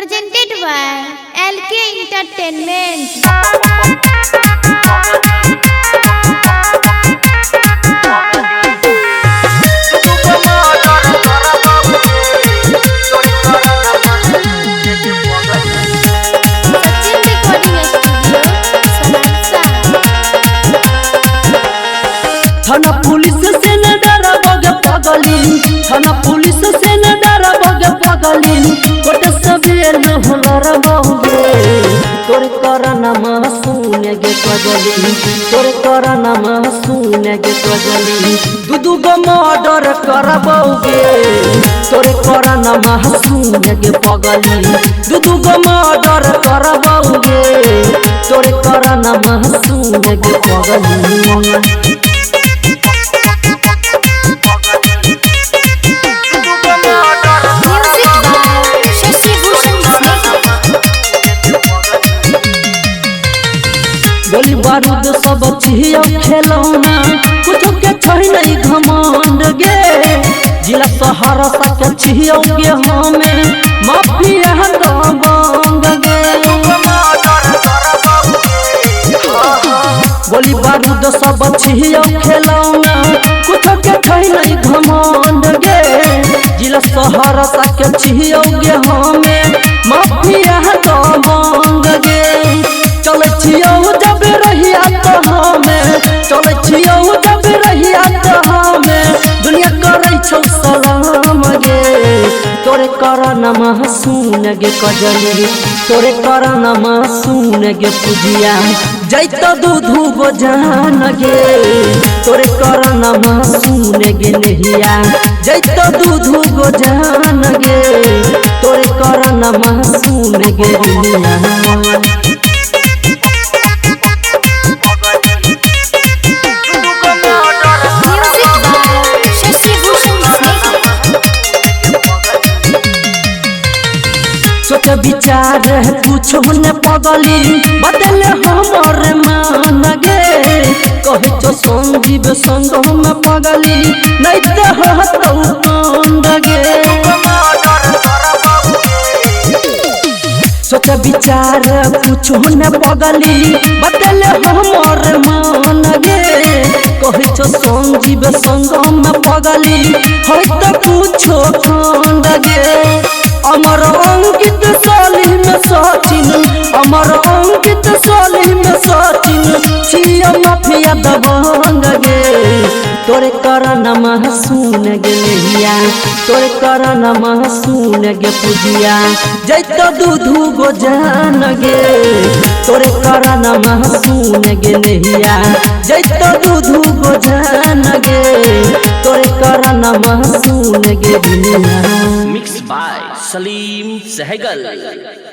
presented by LK Entertainment. थाना police से न डरा बगे पगली, थाना पुलिस से न डरा बगे पगली, कोट सबे न होलर बहुगे, तोरे करना सुने गे पगली, तोरे करना सुने गे पगली, दूधू गो मर्डर करबोगे, तोरे करना सुने गे पगली, दूधू गो मर्डर करबोगे, तोरे करना सुने गे पगली। गोली बारूद सब छियो खेलौना, कुछ के छै नहीं घमंड गे, जिला सहरसा के छियो गे हमें माफिया दबंग गे। गोली बारूद सब छियो खेलौना, कुछ के छै नहीं घमंड गे, जिला सहरसा के छियो गे हमें माफिया दबंग गे। चले छियो जब रहिया तो हमें, चले छियो जब रहिया तो हमें, दुनिया करे छौ सलाम गे, तोरे करना सुन गे कजली, तोरे करना सुन गे पूजिया, जैत दूधू गो जान गे, तोरे करना सुन गे नहिया, जैत दूधू गो जान गे, तोरे करना सुन गे नहिया। सोच विचार कुछो न पगली, बदल हमर मान गे, कहे छो संजीव संग में पगली, नहीं तो कांड गे। सोच विचार कुछो न पगली, बदल हमर मान गे, कहे छो संजीव संग में पगली, है तो कुछो कांड गे। अमर अंकित साली में सचिन, अमर अंकित साली में सचिन, छिया माफिया दबंग गे, तोरे करना सुन गे नहिया, तोरे करना सुन गे पूजिया, जैत दूधू गो जान गे, तोरे करना सुन गे नहिया, जैत दूधू गो जान गे, तोरे करना सुन गे नहिया। Mix by Salim Sehgal.